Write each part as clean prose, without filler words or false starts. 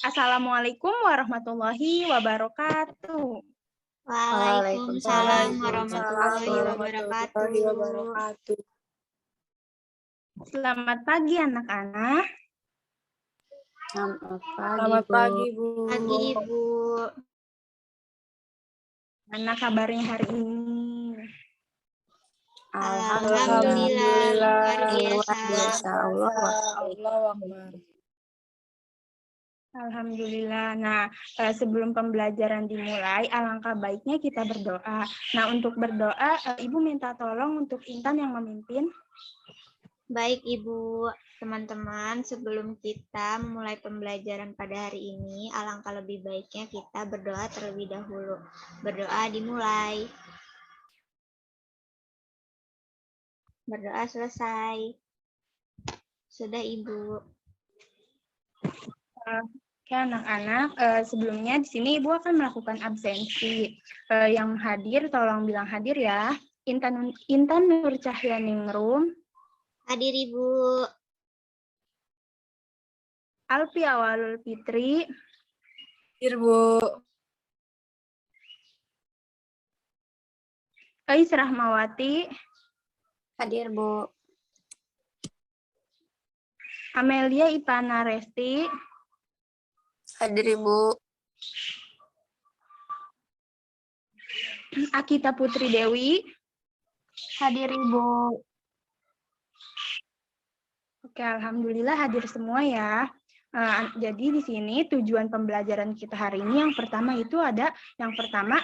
Assalamualaikum warahmatullahi wabarakatuh. Waalaikumsalam warahmatullahi wabarakatuh. Selamat pagi anak-anak. Selamat pagi, Bu. Pagi, Ibu. Mana kabarnya hari ini? Alhamdulillah, luar biasa. Allah Akbar. Alhamdulillah. Nah, sebelum pembelajaran dimulai, alangkah baiknya kita berdoa. Nah, untuk berdoa, Ibu minta tolong untuk Intan yang memimpin. Baik, Ibu. Teman-teman, sebelum kita memulai pembelajaran pada hari ini, alangkah lebih baiknya kita berdoa terlebih dahulu. Berdoa dimulai. Berdoa selesai. Sudah, Ibu. Oke, anak-anak, sebelumnya di sini Ibu akan melakukan absensi. Yang hadir, tolong bilang hadir ya. Intan Nur Cahyaningrum. Hadir, Ibu. Alfi Awalul Fitri. Hadir, Bu. Ais Rahmawati. Hadir, Bu. Amelia Ipana Resti. Hadir, Ibu. Akita Putri Dewi. Hadir, Ibu. Oke, alhamdulillah hadir semua ya. Jadi di sini tujuan pembelajaran kita hari ini yang pertama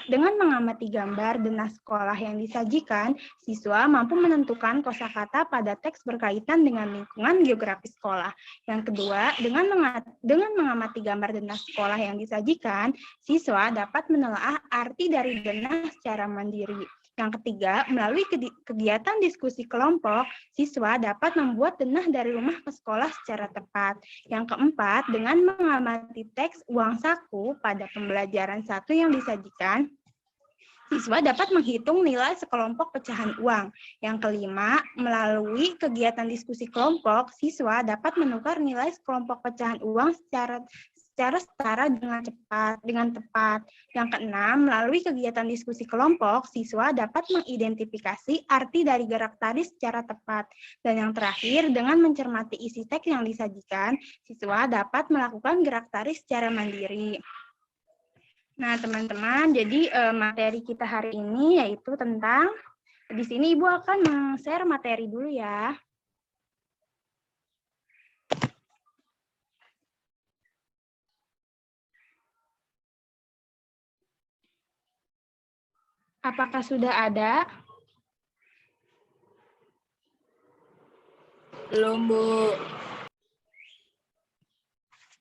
dengan mengamati gambar denah sekolah yang disajikan, siswa mampu menentukan kosakata pada teks berkaitan dengan lingkungan geografis sekolah. Yang kedua, dengan mengamati gambar denah sekolah yang disajikan, siswa dapat menelaah arti dari denah secara mandiri. Yang ketiga, melalui kegiatan diskusi kelompok, siswa dapat membuat denah dari rumah ke sekolah secara tepat. Yang keempat, dengan mengamati teks uang saku pada pembelajaran 1 yang disajikan, siswa dapat menghitung nilai sekelompok pecahan uang. Yang kelima, melalui kegiatan diskusi kelompok, siswa dapat menukar nilai sekelompok pecahan uang secara setara dengan tepat. Yang keenam, melalui kegiatan diskusi kelompok, siswa dapat mengidentifikasi arti dari gerak tari secara tepat. Dan yang terakhir, dengan mencermati isi teks yang disajikan, siswa dapat melakukan gerak tari secara mandiri. Nah, teman-teman, jadi materi kita hari ini yaitu tentang, di sini Ibu akan men-share materi dulu ya. Apakah sudah ada? Belum, Bu.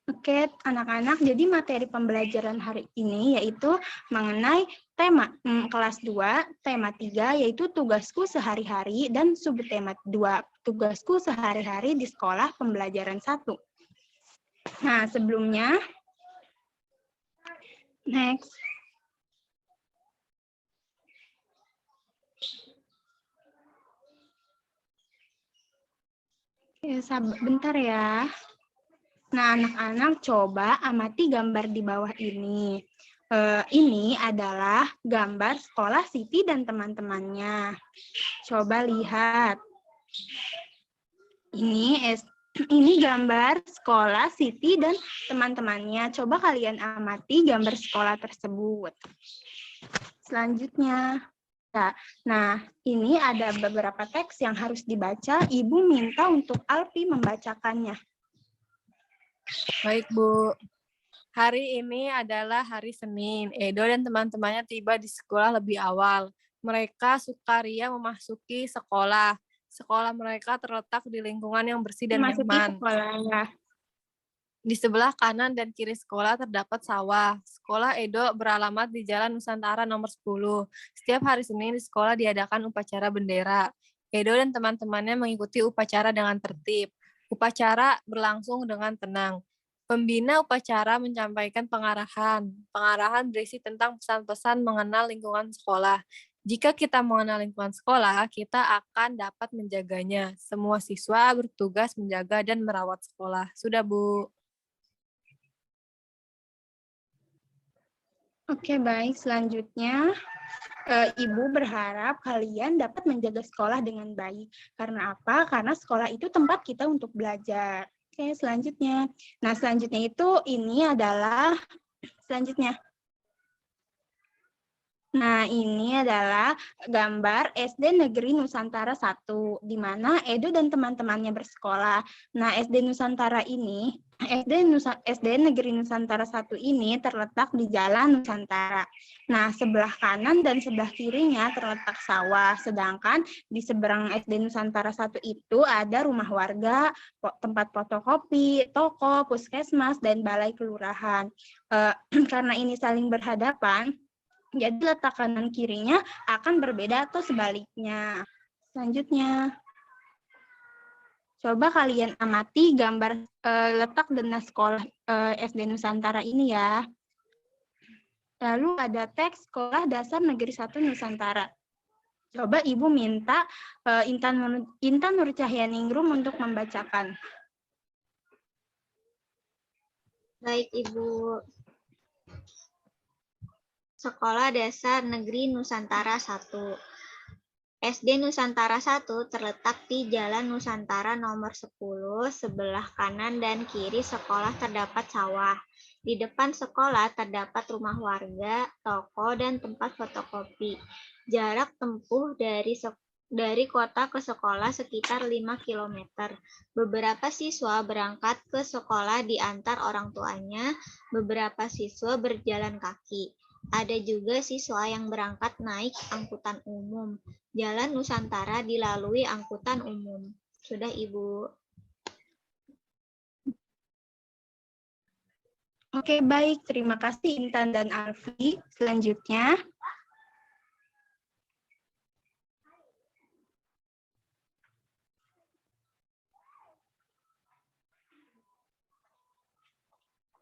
Oke, anak-anak, jadi materi pembelajaran hari ini yaitu mengenai tema kelas 2, tema 3, yaitu tugasku sehari-hari, dan subtema 2, tugasku sehari-hari di sekolah pembelajaran 1. Nah, sebelumnya, next. Oke, bentar ya. Nah, anak-anak coba amati gambar di bawah ini. Ini adalah gambar sekolah Siti dan teman-temannya. Coba lihat. Ini gambar sekolah Siti dan teman-temannya. Coba kalian amati gambar sekolah tersebut. Selanjutnya. Nah, ini ada beberapa teks yang harus dibaca. Ibu minta untuk Alfi membacakannya. Baik, Bu. Hari ini adalah hari Senin. Edo dan teman-temannya tiba di sekolah lebih awal. Mereka sukaria memasuki sekolah. Sekolah mereka terletak di lingkungan yang bersih dan nyaman. Di sebelah kanan dan kiri sekolah terdapat sawah. Sekolah Edo beralamat di Jalan Nusantara nomor 10. Setiap hari Senin di sekolah diadakan upacara bendera. Edo dan teman-temannya mengikuti upacara dengan tertib. Upacara berlangsung dengan tenang. Pembina upacara menyampaikan pengarahan. Pengarahan berisi tentang pesan-pesan mengenal lingkungan sekolah. Jika kita mengenal lingkungan sekolah, kita akan dapat menjaganya. Semua siswa bertugas menjaga dan merawat sekolah. Sudah, Bu. Oke, baik. Selanjutnya, Ibu berharap kalian dapat menjaga sekolah dengan baik. Karena apa? Karena sekolah itu tempat kita untuk belajar. Oke, selanjutnya. Nah, selanjutnya itu ini adalah selanjutnya. Nah, ini adalah gambar SD Negeri Nusantara 1, di mana Edo dan teman-temannya bersekolah. Nah, SD Nusantara ini, SD Negeri Nusantara 1 ini terletak di Jalan Nusantara. Nah, sebelah kanan dan sebelah kirinya terletak sawah, sedangkan di seberang SD Nusantara 1 itu ada rumah warga, tempat fotokopi, toko, puskesmas, dan balai kelurahan. Karena ini saling berhadapan, jadi letak kanan kirinya akan berbeda atau sebaliknya. Selanjutnya, coba kalian amati gambar letak denah sekolah SD Nusantara ini ya. Lalu ada teks Sekolah Dasar Negeri 1 Nusantara. Coba Ibu minta Intan Nur Cahyaningrum untuk membacakan. Baik, Ibu. Sekolah Dasar Negeri Nusantara 1. SD Nusantara 1 terletak di Jalan Nusantara nomor 10, sebelah kanan dan kiri sekolah terdapat sawah. Di depan sekolah terdapat rumah warga, toko, dan tempat fotokopi. Jarak tempuh dari kota ke sekolah sekitar 5 km. Beberapa siswa berangkat ke sekolah diantar orang tuanya, beberapa siswa berjalan kaki. Ada juga siswa yang berangkat naik angkutan umum. Jalan Nusantara dilalui angkutan umum. Sudah, Ibu. Oke, baik. Terima kasih Intan dan Alfi. Selanjutnya,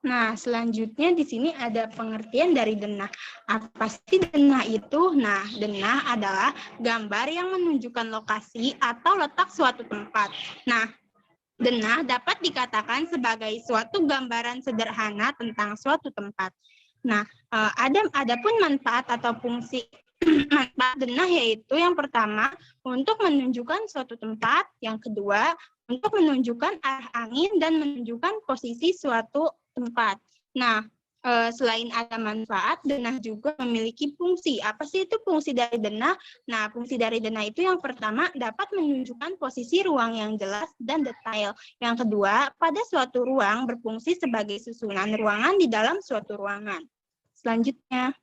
nah, selanjutnya di sini ada pengertian dari denah. Apa sih denah itu? Nah, denah adalah gambar yang menunjukkan lokasi atau letak suatu tempat. Nah, denah dapat dikatakan sebagai suatu gambaran sederhana tentang suatu tempat. Nah, adapun manfaat atau fungsi manfaat denah yaitu yang pertama untuk menunjukkan suatu tempat, yang kedua untuk menunjukkan arah angin dan menunjukkan posisi suatu tempat. Nah, selain ada manfaat, denah juga memiliki fungsi. Apa sih itu fungsi dari denah? Nah, fungsi dari denah itu yang pertama dapat menunjukkan posisi ruang yang jelas dan detail. Yang kedua, pada suatu ruang berfungsi sebagai susunan ruangan di dalam suatu ruangan. Selanjutnya,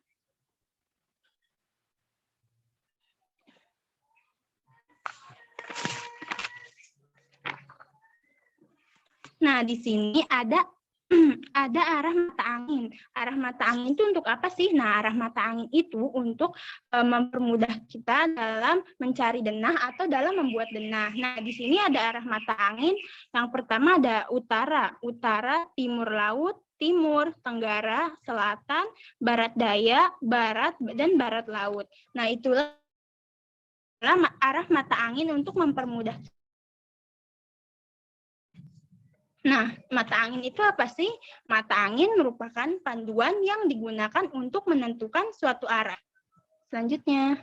nah di sini ada arah mata angin. Arah mata angin itu untuk apa sih? Nah, arah mata angin itu untuk mempermudah kita dalam mencari denah atau dalam membuat denah. Nah, di sini ada arah mata angin. Yang pertama ada utara, timur laut, timur, tenggara, selatan, barat daya, barat, dan barat laut. Nah, itulah arah mata angin untuk mempermudah. Nah, mata angin itu apa sih? Mata angin merupakan panduan yang digunakan untuk menentukan suatu arah. Selanjutnya.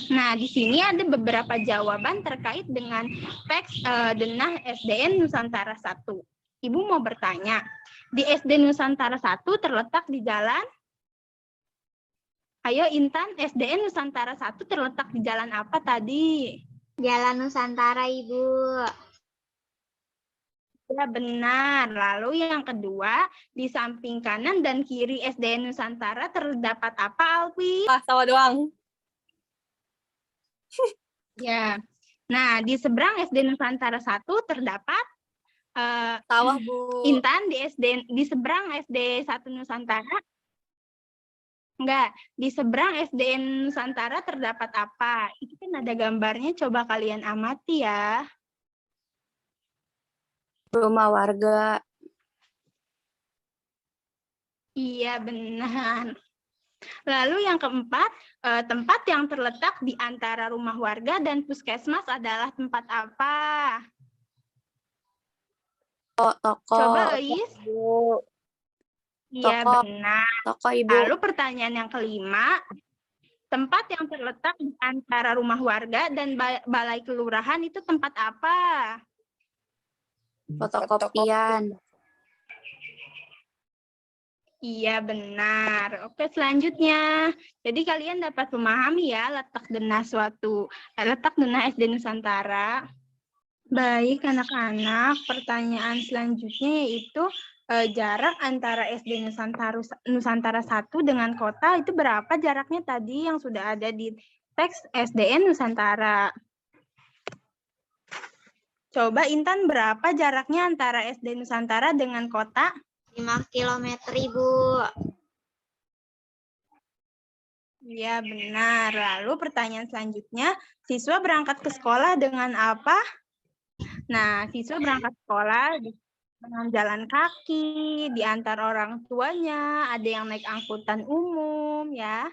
Nah, di sini ada beberapa jawaban terkait dengan teks denah SDN Nusantara 1. Ibu mau bertanya, di SD Nusantara 1 terletak di jalan? Ayo Intan, SDN Nusantara 1 terletak di jalan apa tadi? Jalan Nusantara, Ibu. Ya, benar. Lalu yang kedua, di samping kanan dan kiri SDN Nusantara terdapat apa, Alfi? Sawah doang. Ya. Nah, di seberang SD Nusantara 1 terdapat Sawah, Bu. Intan di seberang SD 1 Nusantara. Enggak, di seberang SDN Nusantara terdapat apa? Itu kan ada gambarnya, coba kalian amati ya. Rumah warga. Iya, benar. Lalu yang keempat, tempat yang terletak di antara rumah warga dan puskesmas adalah tempat apa? Toko. Coba, Ais. Iya, Toko. benar. Toko, Ibu. Lalu pertanyaan yang kelima, tempat yang terletak di antara rumah warga dan balai kelurahan itu tempat apa? Fotokopian. Iya, benar. Oke, selanjutnya. Jadi kalian dapat memahami ya letak denah SD Nusantara. Baik, anak-anak. Pertanyaan selanjutnya yaitu jarak antara SD Nusantara 1 dengan kota itu berapa jaraknya tadi yang sudah ada di teks SDN Nusantara? Coba Intan, berapa jaraknya antara SD Nusantara dengan kota? 5 km, Ibu. Iya, benar. Lalu pertanyaan selanjutnya, siswa berangkat ke sekolah dengan apa? Nah, siswa berangkat sekolah dengan jalan kaki, diantar orang tuanya, ada yang naik angkutan umum, ya.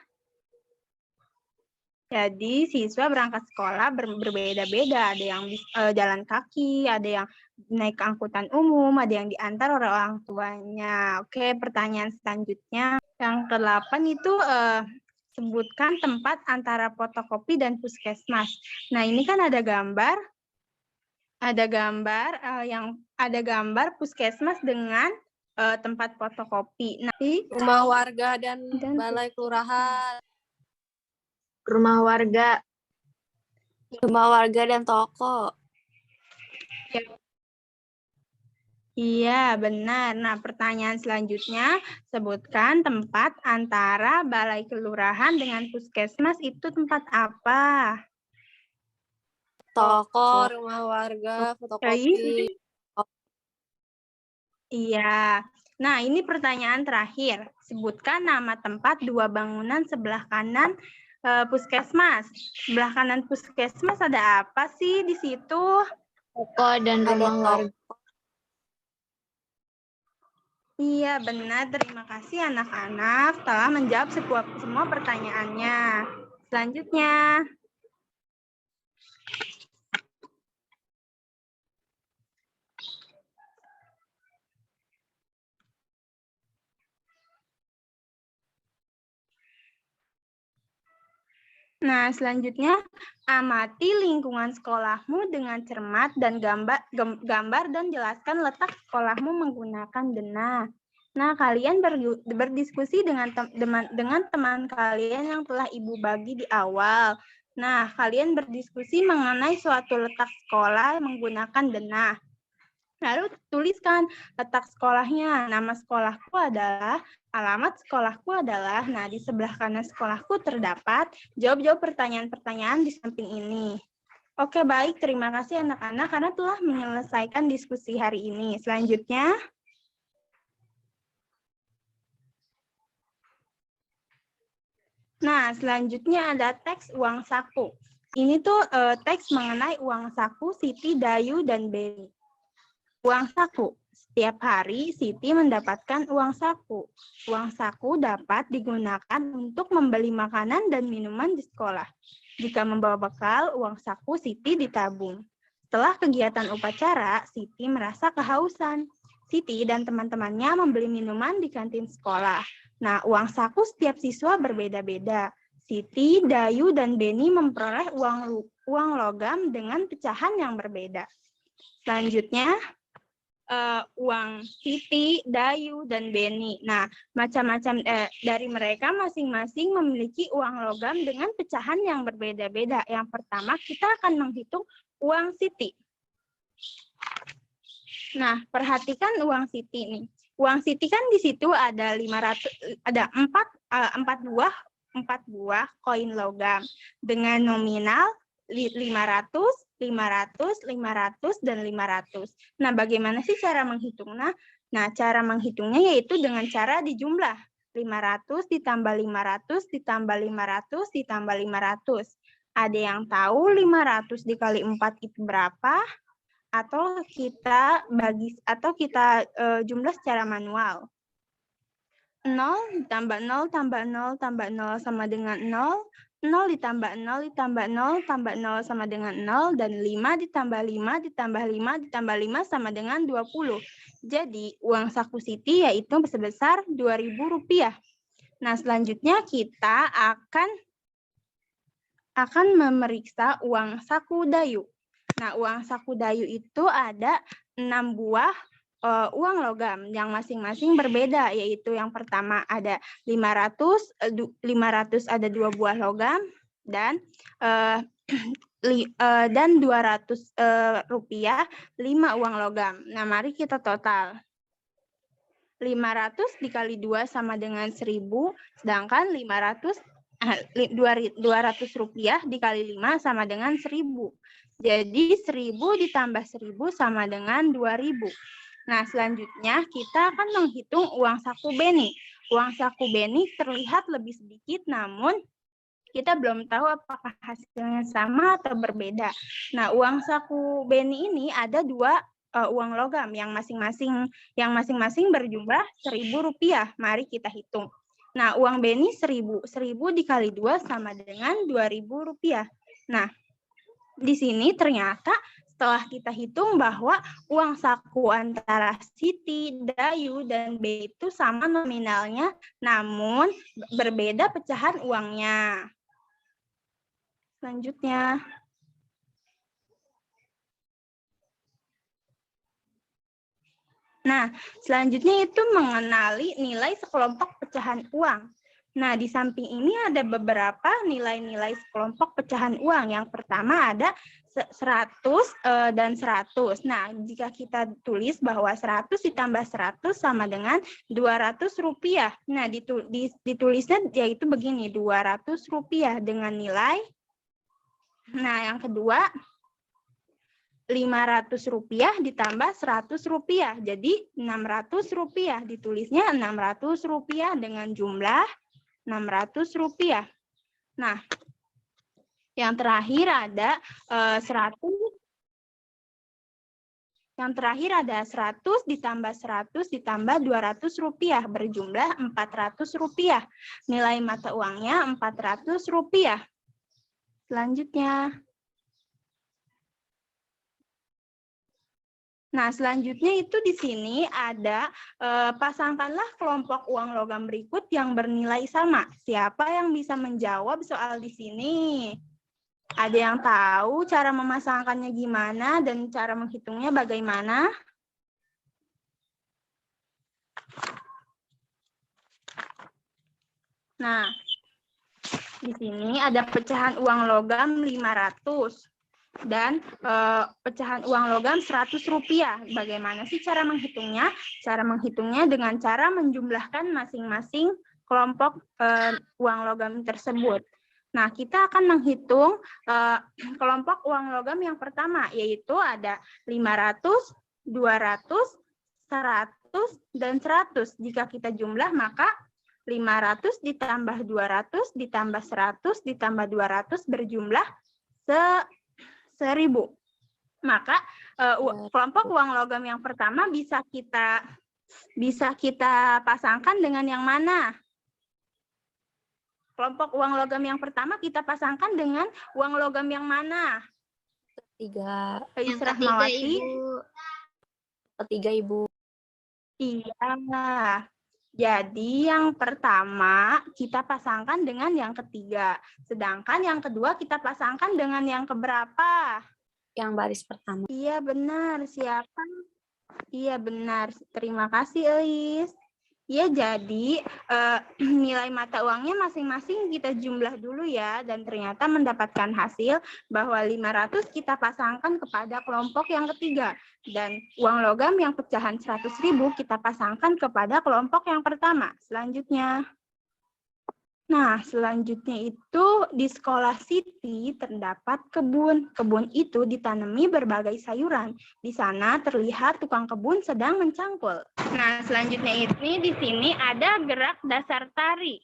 Jadi siswa berangkat sekolah berbeda-beda, ada yang jalan kaki, ada yang naik angkutan umum, ada yang diantar oleh orang tuanya. Oke, pertanyaan selanjutnya yang ke-8 itu sebutkan tempat antara fotokopi dan puskesmas. Nah, ini kan ada gambar puskesmas dengan tempat fotokopi. Nanti Rumah warga dan balai kelurahan. Rumah warga. Rumah warga dan toko. Iya, benar. Nah, pertanyaan selanjutnya, sebutkan tempat antara balai kelurahan dengan puskesmas itu tempat apa? Toko, rumah warga, fotokopi. Iya. Nah, ini pertanyaan terakhir. Sebutkan nama tempat 2 bangunan sebelah kanan puskesmas. Sebelah kanan puskesmas ada apa sih di situ? Toko dan rumah warga. Iya, benar. Terima kasih anak-anak telah menjawab semua pertanyaannya. Selanjutnya. Nah, selanjutnya, amati lingkungan sekolahmu dengan cermat dan gambar dan jelaskan letak sekolahmu menggunakan denah. Nah, kalian berdiskusi dengan teman kalian yang telah Ibu bagi di awal. Nah, kalian berdiskusi mengenai suatu letak sekolah menggunakan denah. Lalu tuliskan letak sekolahnya. Nama sekolahku adalah, alamat sekolahku adalah, nah di sebelah kanan sekolahku terdapat, jawab pertanyaan-pertanyaan di samping ini. Oke, baik. Terima kasih anak-anak karena telah menyelesaikan diskusi hari ini. Selanjutnya. Nah, selanjutnya ada teks uang saku. Ini tuh teks mengenai uang saku Siti, Dayu, dan Beni. Uang saku. Setiap hari Siti mendapatkan uang saku. Uang saku dapat digunakan untuk membeli makanan dan minuman di sekolah. Jika membawa bekal, uang saku Siti ditabung. Setelah kegiatan upacara, Siti merasa kehausan. Siti dan teman-temannya membeli minuman di kantin sekolah. Nah, uang saku setiap siswa berbeda-beda. Siti, Dayu, dan Beni memperoleh uang logam dengan pecahan yang berbeda. Selanjutnya, uang Siti, Dayu, dan Beni. Nah, macam-macam dari mereka masing-masing memiliki uang logam dengan pecahan yang berbeda-beda. Yang pertama, kita akan menghitung uang Siti. Nah, perhatikan uang Siti nih. Uang Siti kan di situ ada 4 buah koin logam dengan nominal 500, 500, 500, dan 500. Nah, bagaimana sih cara menghitungnya? Nah, cara menghitungnya yaitu dengan cara dijumlah. 500 ditambah 500 ditambah 500 ditambah 500. Ada yang tahu 500 dikali 4 itu berapa? Atau kita jumlah secara manual. 0 ditambah 0 tambah 0 tambah 0 sama dengan 0. 0 ditambah 0 ditambah 0 tambah 0 sama dengan 0. Dan 5 ditambah 5 ditambah 5 ditambah 5 sama dengan 20. Jadi uang saku Siti yaitu sebesar Rp2.000. Nah, selanjutnya kita akan memeriksa uang saku Dayu. Nah, uang saku Dayu itu ada 6 buah uang logam yang masing-masing berbeda, yaitu yang pertama ada 500 ada 2 buah logam dan 200 rupiah 5 uang logam. Nah, mari kita total. 500 dikali 2 sama dengan 1.000, sedangkan 200 rupiah dikali 5 sama dengan 1.000. Jadi 1.000 ditambah 1.000 sama dengan 2.000. Nah, selanjutnya kita akan menghitung uang saku Beni. Uang saku Beni terlihat lebih sedikit, namun kita belum tahu apakah hasilnya sama atau berbeda. Nah, uang saku Beni ini ada 2 uang logam yang masing-masing berjumlah Rp1.000. Mari kita hitung. Nah, uang Beni 1.000. 1.000 dikali 2 sama dengan Rp2.000. Nah, di sini ternyata setelah kita hitung bahwa uang saku antara Siti, Dayu, dan B itu sama nominalnya, namun berbeda pecahan uangnya. Selanjutnya. Nah, selanjutnya itu mengenali nilai sekelompok pecahan uang. Nah, di samping ini ada beberapa nilai-nilai sekelompok pecahan uang. Yang pertama ada 100 dan 100. Nah, jika kita tulis bahwa 100 ditambah 100 sama dengan Rp200. Nah, ditulisnya yaitu begini, Rp200 dengan nilai. Nah, yang kedua, Rp500 ditambah Rp100. Jadi Rp600. Ditulisnya Rp600 dengan jumlah Rp600. Nah, yang terakhir ada 100. Yang terakhir ada 100 ditambah 100 ditambah Rp200 berjumlah Rp400. Nilai mata uangnya Rp400. Selanjutnya. Nah, selanjutnya itu di sini ada pasangkanlah kelompok uang logam berikut yang bernilai sama. Siapa yang bisa menjawab soal di sini? Ada yang tahu cara memasangkannya gimana dan cara menghitungnya bagaimana? Nah, di sini ada pecahan uang logam 500. Dan pecahan uang logam Rp100. Bagaimana sih cara menghitungnya? Cara menghitungnya dengan cara menjumlahkan masing-masing kelompok uang logam tersebut. Nah, kita akan menghitung kelompok uang logam yang pertama, yaitu ada 500, 200, 100, dan 100. Jika kita jumlah, maka 500 ditambah 200 ditambah 100 ditambah 200 berjumlah 1.000. Maka kelompok uang logam yang pertama bisa kita pasangkan dengan yang mana? Kelompok uang logam yang pertama kita pasangkan dengan uang logam yang mana? Ketiga. Yang ketiga, Ibu. Ketiga, Ibu. Iya. Jadi yang pertama kita pasangkan dengan yang ketiga. Sedangkan yang kedua kita pasangkan dengan yang keberapa? Yang baris pertama. Iya benar. Siapa? Iya benar. Terima kasih, Elis. Ya, jadi nilai mata uangnya masing-masing kita jumlah dulu ya, dan ternyata mendapatkan hasil bahwa 500 kita pasangkan kepada kelompok yang ketiga, dan uang logam yang pecahan 100.000 kita pasangkan kepada kelompok yang pertama. Selanjutnya. Nah, selanjutnya itu di sekolah Siti terdapat kebun. Kebun itu ditanami berbagai sayuran. Di sana terlihat tukang kebun sedang mencangkul. Nah, selanjutnya ini di sini ada gerak dasar tari.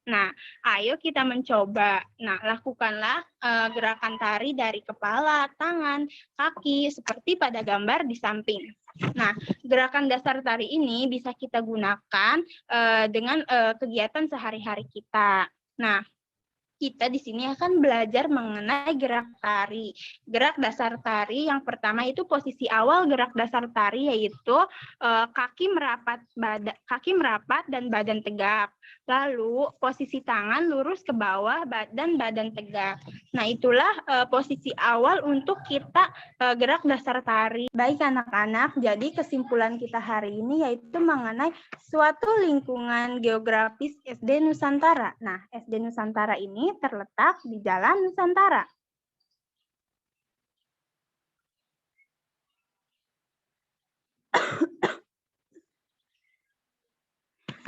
Nah, ayo kita mencoba. Nah, lakukanlah gerakan tari dari kepala, tangan, kaki, seperti pada gambar di samping. Nah, gerakan dasar tari ini bisa kita gunakan dengan kegiatan sehari-hari kita. Nah, kita di sini akan belajar mengenai gerak tari. Gerak dasar tari yang pertama itu posisi awal gerak dasar tari yaitu kaki merapat dan badan tegak. Lalu posisi tangan lurus ke bawah dan badan tegak. Nah, itulah posisi awal untuk kita gerak dasar tari. Baik anak-anak, jadi kesimpulan kita hari ini yaitu mengenai suatu lingkungan geografis SD Nusantara. Nah, SD Nusantara ini terletak di Jalan Nusantara.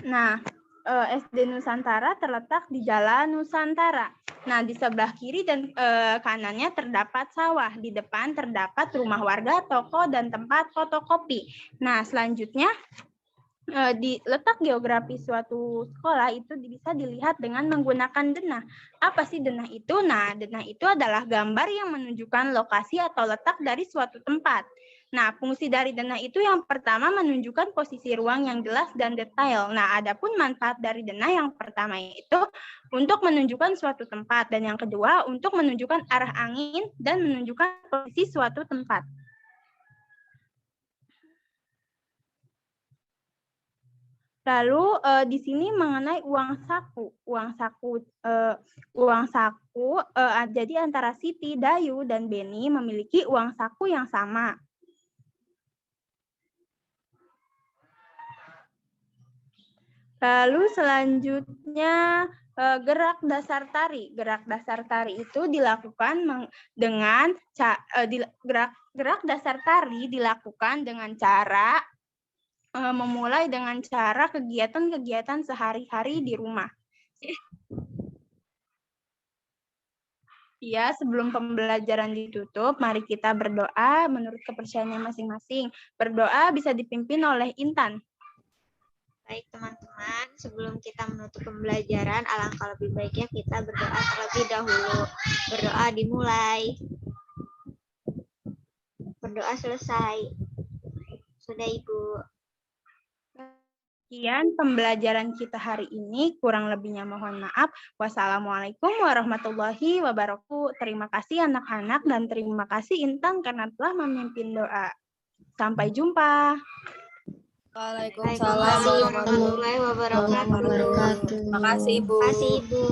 Nah, SD Nusantara terletak di Jalan Nusantara. Nah, di sebelah kiri dan kanannya terdapat sawah. Di depan terdapat rumah warga, toko, dan tempat fotokopi. Nah, selanjutnya di letak geografi suatu sekolah itu bisa dilihat dengan menggunakan denah. Apa sih denah itu? Nah, denah itu adalah gambar yang menunjukkan lokasi atau letak dari suatu tempat. Nah, fungsi dari denah itu yang pertama menunjukkan posisi ruang yang jelas dan detail. Nah, adapun manfaat dari denah yang pertama itu untuk menunjukkan suatu tempat, dan yang kedua untuk menunjukkan arah angin dan menunjukkan posisi suatu tempat. Lalu di sini mengenai uang saku. Jadi antara Siti, Dayu, dan Beni memiliki uang saku yang sama. Lalu selanjutnya gerak dasar tari. Gerak dasar tari itu dilakukan dengan gerak dasar tari dilakukan dengan cara memulai dengan cara kegiatan-kegiatan sehari-hari di rumah. Ya, sebelum pembelajaran ditutup, mari kita berdoa menurut kepercayaannya masing-masing. Berdoa bisa dipimpin oleh Intan. Baik teman-teman, sebelum kita menutup pembelajaran, alangkah lebih baiknya kita berdoa terlebih dahulu. Berdoa dimulai. Berdoa selesai. Sudah Ibu. Sekian pembelajaran kita hari ini, kurang lebihnya mohon maaf. Wassalamualaikum warahmatullahi wabarakatuh. Terima kasih anak-anak dan terima kasih Intan karena telah memimpin doa. Sampai jumpa. Waalaikumsalam warahmatullahi wabarakatuh. Terima kasih Ibu. Terima kasih Ibu.